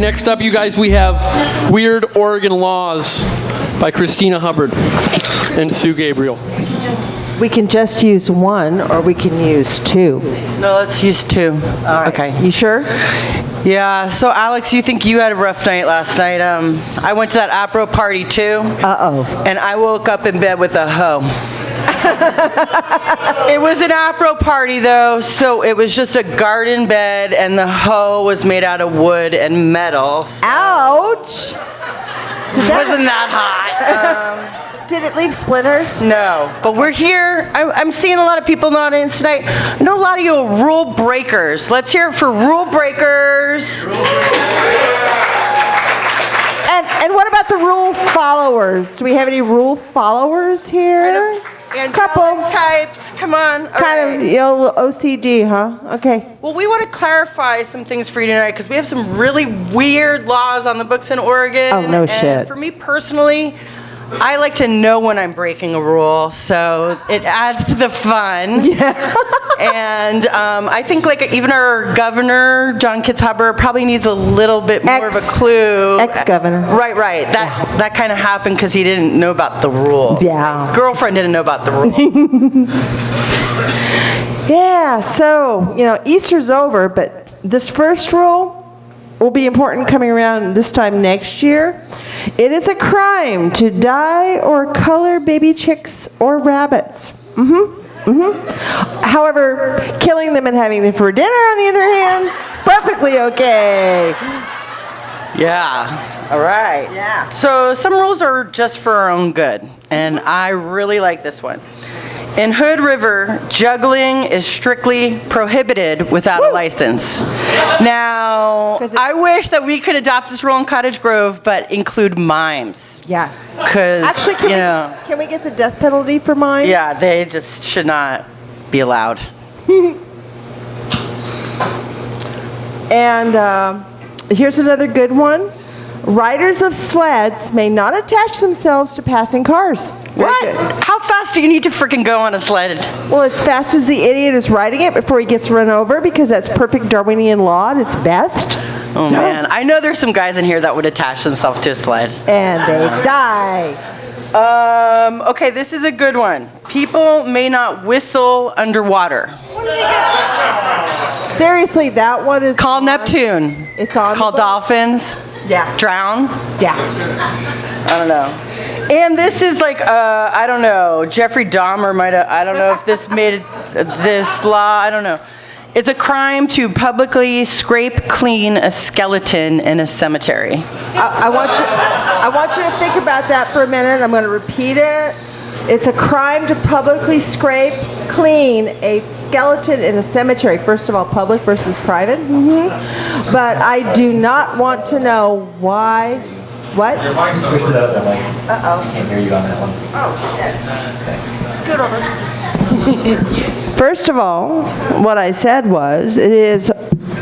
next up, you guys, we have Weird Oregon Laws by Christina Hubbard and Sue Gabriel. We can just use one, or we can use two. No, let's use two. All right. Okay. You sure? Yeah, so Alex, you think you had a rough night last night. I went to that apro party too. Uh-oh. And I woke up in bed with a hoe. It was an apro party though, so it was just a garden bed and the hoe was made out of wood and metal. So Ouch! wasn't that hot. Did it leave splinters? No, but we're here. I'm seeing a lot of people in the audience tonight. I know a lot of you are rule breakers. Let's hear it for rule breakers. And what about the rule followers? Do we have any rule followers here? Couple types. Come on. All Kind of OCD, huh? Okay. Well, we want to clarify some things for you tonight because we have some really weird laws on the books in Oregon. Oh, no and shit. For me personally, I like to know when I'm breaking a rule, so it adds to the fun. Yeah. And I think like even our governor, John Kitzhaber, probably needs a little bit more of a clue. Ex-governor. Right. That kind of happened because he didn't know about the rules. Yeah. His girlfriend didn't know about the rules. Yeah, so, Easter's over, but this first rule will be important coming around this time next year. It is a crime to dye or color baby chicks or rabbits. However, killing them and having them for dinner, on the other hand, perfectly okay. Yeah. All right. Yeah. So some rules are just for our own good, and I really like this one. In Hood River, juggling is strictly prohibited without a license. Now, I wish that we could adopt this rule in Cottage Grove, but include mimes. Yes. Because, Actually, can we get the death penalty for mine? Yeah, they just should not be allowed. And here's another good one. Riders of sleds may not attach themselves to passing cars. Very What? good. How fast do you need to freaking go on a sled? Well, as fast as the idiot is riding it before he gets run over, because that's perfect Darwinian law at its best. Oh, man. I know there's some guys in here that would attach themselves to a sled. And they die. Okay, this is a good one. People may not whistle underwater. Seriously, that one is Call on- Neptune. It's on. Call the book. dolphins. Yeah. Drown. Yeah. I don't know. And this is like, I don't know, Jeffrey Dahmer might have, I don't know if this made this law, I don't know. It's a crime to publicly scrape clean a skeleton in a cemetery. I want you to think about that for a minute. I'm going to repeat it. It's a crime to publicly scrape clean a skeleton in a cemetery. First of all, public versus private. But I do not want to know why. What? Your mic switched to that mic. Uh-oh. Can't hear you on that one. Oh, shit. Thanks. Scoot over. First of all, what I said was, it is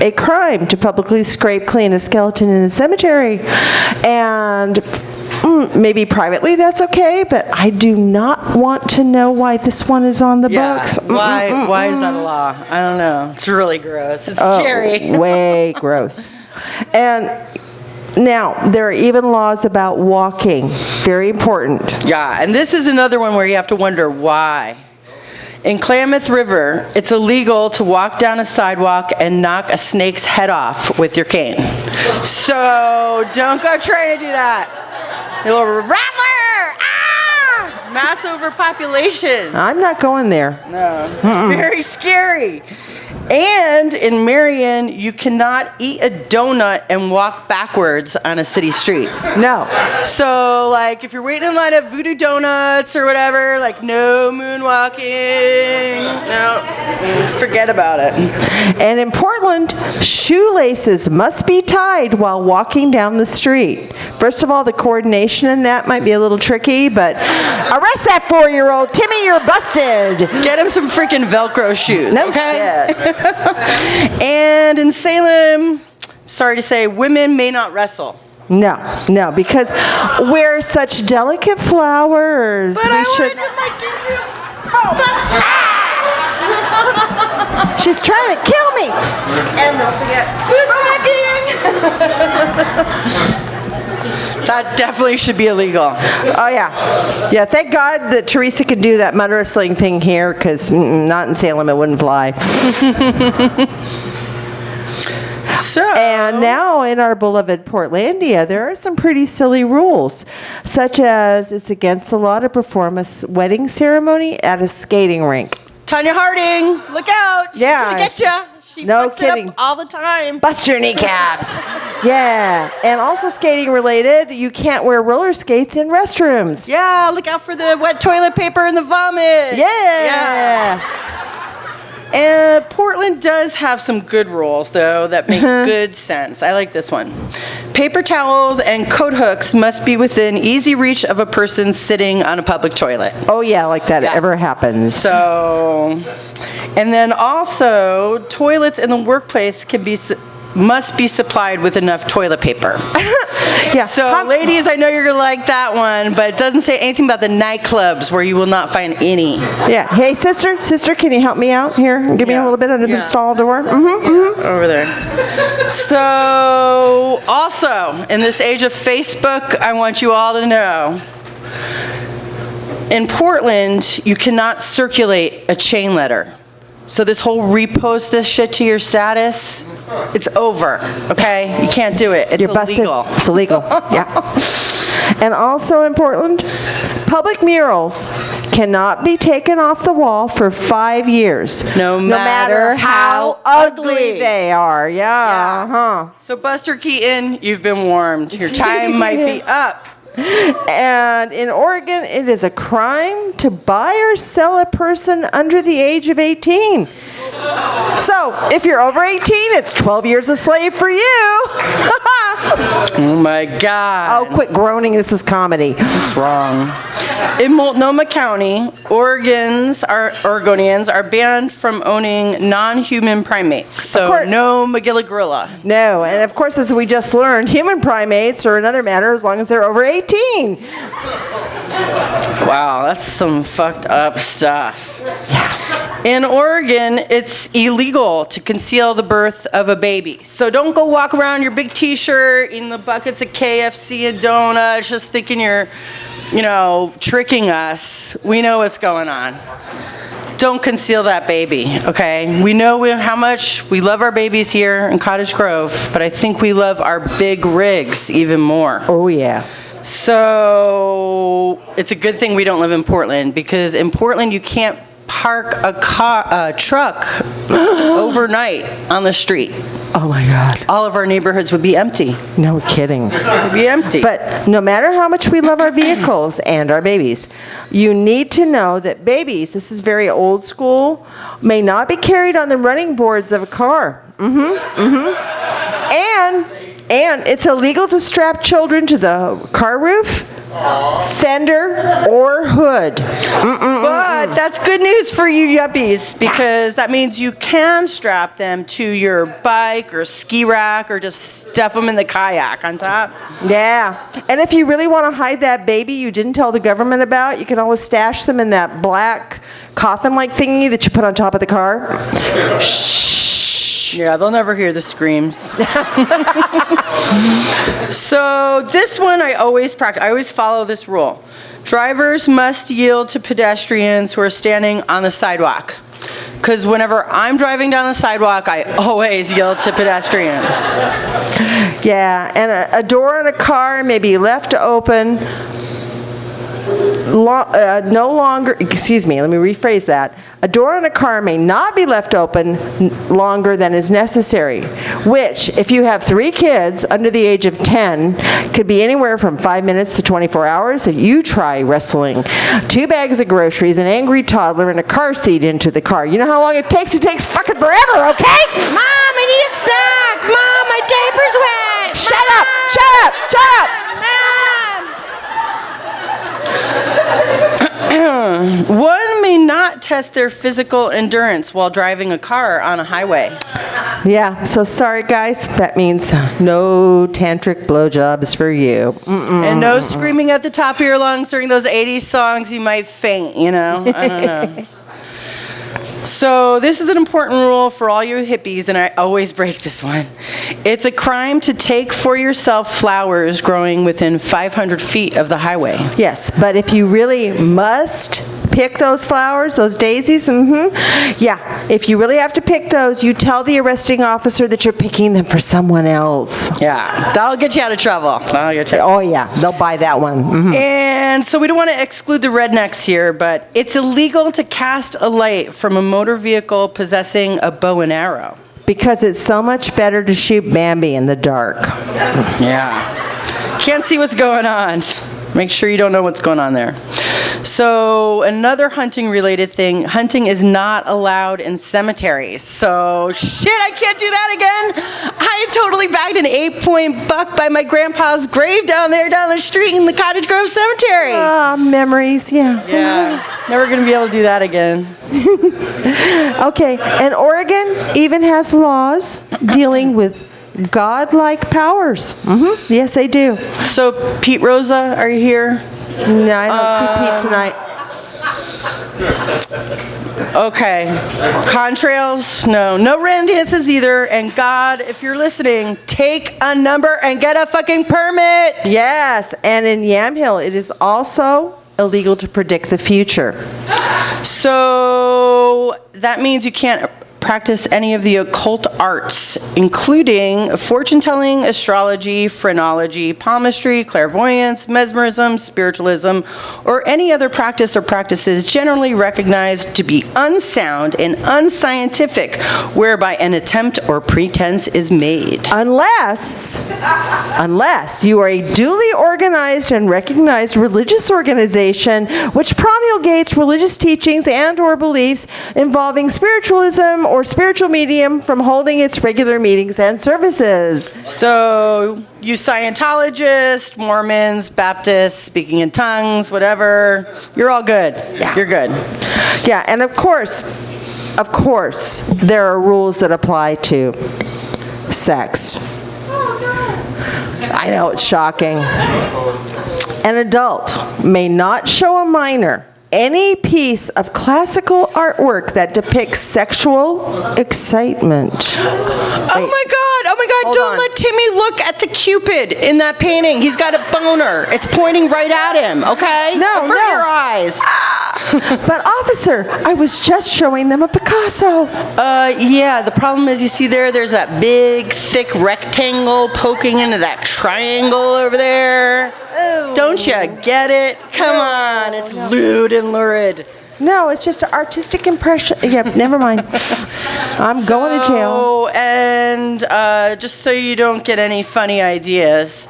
a crime to publicly scrape clean a skeleton in a cemetery. And maybe privately that's okay, but I do not want to know why this one is on the books. Why is that a law? I don't know. It's really gross. It's scary. Way gross. And now, there are even laws about walking. Very important. Yeah, and this is another one where you have to wonder why. In Klamath River, it's illegal to walk down a sidewalk and knock a snake's head off with your cane. So don't go trying to do that. You little rattler! Ah! Mass overpopulation. I'm not going there. No, it's very scary. And in Marion, you cannot eat a donut and walk backwards on a city street. No. So, like, if you're waiting in line at Voodoo Donuts or whatever, like, no moonwalking. No, forget about it. And in Portland, shoelaces must be tied while walking down the street. First of all, the coordination in that might be a little tricky, but arrest that 4-year-old. Timmy, you're busted. Get him some freaking Velcro shoes, No okay? shit. And in Salem, sorry to say, women may not wrestle. No, because we're such delicate flowers. But I wanted to, like, give you... She's trying to kill me. And don't forget, good fucking. That definitely should be illegal. Oh, yeah. Yeah, thank God that Teresa can do that mud wrestling thing here, because not in Salem, it wouldn't fly. So, And now in our beloved Portlandia, there are some pretty silly rules, such as it's against the law to perform a wedding ceremony at a skating rink. Tanya Harding, look out. She's Yeah. gonna get ya. She No fucks kidding. it up all the time. Bust your kneecaps. Yeah. And also skating related, you can't wear roller skates in restrooms. Yeah, look out for the wet toilet paper and the vomit. Yeah. And Portland does have some good rules, though, that make good sense. I like this one. Paper towels and coat hooks must be within easy reach of a person sitting on a public toilet. Oh, yeah, like that ever happens. So, and then also, toilets in the workplace must be supplied with enough toilet paper. Yeah. So, ladies, I know you're gonna like that one, but it doesn't say anything about the nightclubs where you will not find any. Yeah. Hey, sister, can you help me out here? Give me a little bit under the stall door. Over there. So, also, in this age of Facebook, I want you all to know, in Portland, you cannot circulate a chain letter. So this whole repost this shit to your status, it's over, okay? You can't do it. It's You're busted. illegal. It's illegal. Yeah. And also in Portland, public murals cannot be taken off the wall for 5 years. No matter how ugly. they are. Yeah. So Buster Keaton, you've been warned. Your time might be up. And in Oregon, it is a crime to buy or sell a person under the age of 18. So, if you're over 18, it's 12 years a slave for you. Oh my God. Oh, quit groaning. This is comedy. What's wrong? In Multnomah County, Oregonians are banned from owning non-human primates. So no Magilla gorilla. No, and of course, as we just learned, human primates are another matter as long as they're over 18. Wow, that's some fucked up stuff. In Oregon, it's illegal to conceal the birth of a baby. So don't go walk around your big t-shirt in the buckets of KFC and donuts just thinking you're, tricking us. We know what's going on. Don't conceal that baby, okay? We know how much we love our babies here in Cottage Grove, but I think we love our big rigs even more. Oh, yeah. So it's a good thing we don't live in Portland, because in Portland you can't park a truck overnight on the street. Oh, my God. All of our neighborhoods would be empty. No kidding. Would be empty. But no matter how much we love our vehicles and our babies, you need to know that babies, this is very old school, may not be carried on the running boards of a car. And it's illegal to strap children to the car roof, fender, or hood. But that's good news for you yuppies, because that means you can strap them to your bike or ski rack or just stuff them in the kayak on top. Yeah. And if you really want to hide that baby you didn't tell the government about, you can always stash them in that black coffin-like thingy that you put on top of the car. Yeah, they'll never hear the screams. So this one I always practice. I always follow this rule. Drivers must yield to pedestrians who are standing on the sidewalk. Because whenever I'm driving down the sidewalk, I always yield to pedestrians. Yeah, and a door in a car may be left open no longer, excuse me, let me rephrase that. A door in a car may not be left open longer than is necessary, which, if you have 3 kids under the age of 10, could be anywhere from 5 minutes to 24 hours. If you try wrestling 2 bags of groceries, an angry toddler, and a car seat into the car, you know how long it takes? It takes fucking forever, okay? Mom, I need a snack! Mom, my diaper's wet! Shut up! Shut up! Shut up! One may not test their physical endurance while driving a car on a highway. Yeah, so sorry guys, that means no tantric blowjobs for you. And no screaming at the top of your lungs during those 80s songs, you might faint, I don't know. So this is an important rule for all you hippies, and I always break this one. It's a crime to take for yourself flowers growing within 500 feet of the highway. Yes, but if you really must pick those flowers, those daisies, yeah, if you really have to pick those, you tell the arresting officer that you're picking them for someone else. Yeah, that'll get you out of trouble. That'll get you. Oh yeah, they'll buy that one. And so we don't want to exclude the rednecks here, but it's illegal to cast a light from a motor vehicle possessing a bow and arrow. Because it's so much better to shoot Bambi in the dark. Yeah. Can't see what's going on. Make sure you don't know what's going on there. So another hunting related thing, hunting is not allowed in cemeteries. So shit, I can't do that again. I totally bagged an 8-point buck by my grandpa's grave down the street in the Cottage Grove Cemetery. Ah, memories, yeah. Yeah, never gonna be able to do that again. Okay, and Oregon even has laws dealing with godlike powers. Yes, they do. So Pete Rosa, are you here? No, I don't see Pete tonight. Okay. Contrails? No. No ram dances either. And God, if you're listening, take a number and get a fucking permit. Yes, and in Yamhill, it is also illegal to predict the future. So that means you can't practice any of the occult arts, including fortune-telling, astrology, phrenology, palmistry, clairvoyance, mesmerism, spiritualism, or any other practice or practices generally recognized to be unsound and unscientific, whereby an attempt or pretense is made. Unless you are a duly organized and recognized religious organization which promulgates religious teachings and or beliefs involving spiritualism or spiritual medium from holding its regular meetings and services. So, you Scientologists, Mormons, Baptists, speaking in tongues, whatever, you're all good. Yeah. You're good. Yeah, and of course, there are rules that apply to sex. I know, it's shocking. An adult may not show a minor any piece of classical artwork that depicts sexual excitement. Oh my God, Hold don't on. let Timmy look at the Cupid in that painting. He's got a boner. It's pointing right at him, okay? No, Avert no. your eyes. But officer, I was just showing them a Picasso. Yeah, the problem is, you see there's that big, thick rectangle poking into that triangle over there. Oh. Don't you get it? Come on, it's lewd and lurid. No, it's just an artistic impression. Yeah, never mind. I'm going to jail. Oh, and just so you don't get any funny ideas,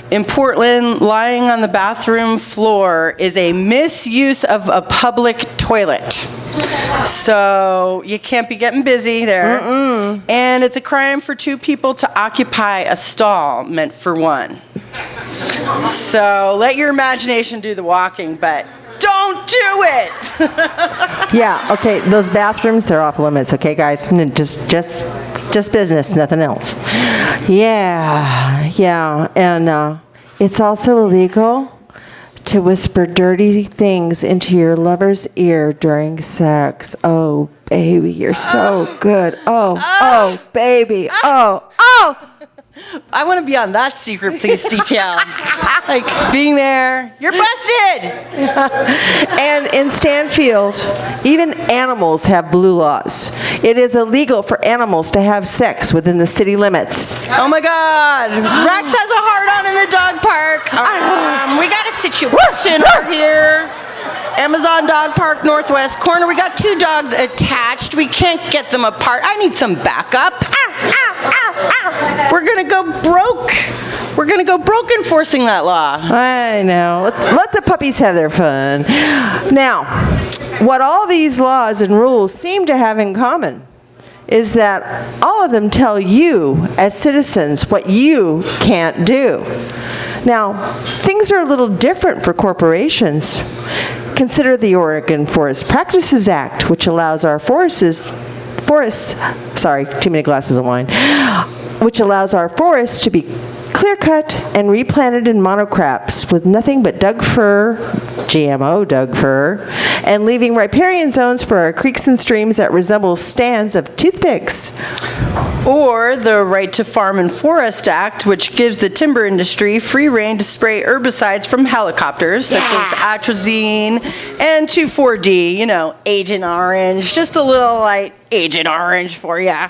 in Portland, lying on the bathroom floor is a misuse of a public toilet. So you can't be getting busy there. And it's a crime for two people to occupy a stall meant for one. So let your imagination do the walking, but don't do it. Yeah, okay, those bathrooms, they're off limits, okay, guys? Just business, nothing else. Yeah, and it's also illegal to whisper dirty things into your lover's ear during sex. Oh, baby, you're so good. Oh, baby, oh. I want to be on that secret police detail. Like, being there, you're busted! And in Stanfield, even animals have blue laws. It is illegal for animals to have sex within the city limits. Oh my God! Rex has a heart-on in the dog park. We got a situation over here. Amazon Dog Park Northwest corner. We got two dogs attached. We can't get them apart. I need some backup. We're gonna go broke. We're gonna go broke enforcing that law. I know. Let the puppies have their fun. Now, what all these laws and rules seem to have in common is that all of them tell you, as citizens, what you can't do. Now, things are a little different for corporations. Consider the Oregon Forest Practices Act, which allows our forests, too many glasses of wine, which allows our forests to be clear-cut and replanted in monocrops with nothing but Doug fir, GMO Doug fir, and leaving riparian zones for our creeks and streams that resemble stands of toothpicks. Or the Right to Farm and Forest Act, which gives the timber industry free rein to spray herbicides from helicopters, such as atrazine and 2,4-D, Agent Orange, just a little like Agent Orange for ya.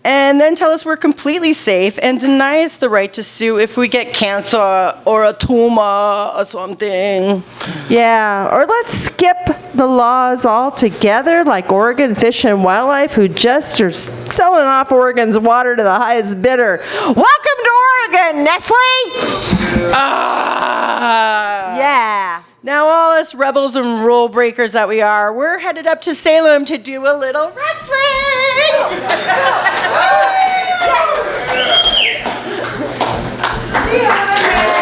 And then tell us we're completely safe and deny us the right to sue if we get cancer or a tumor or something. Yeah, or let's skip the laws altogether, like Oregon Fish and Wildlife, who just are selling off Oregon's water to the highest bidder. Welcome to Oregon, Nestle! Yeah. Now all us rebels and rule breakers that we are, we're headed up to Salem to do a little wrestling! Yeah.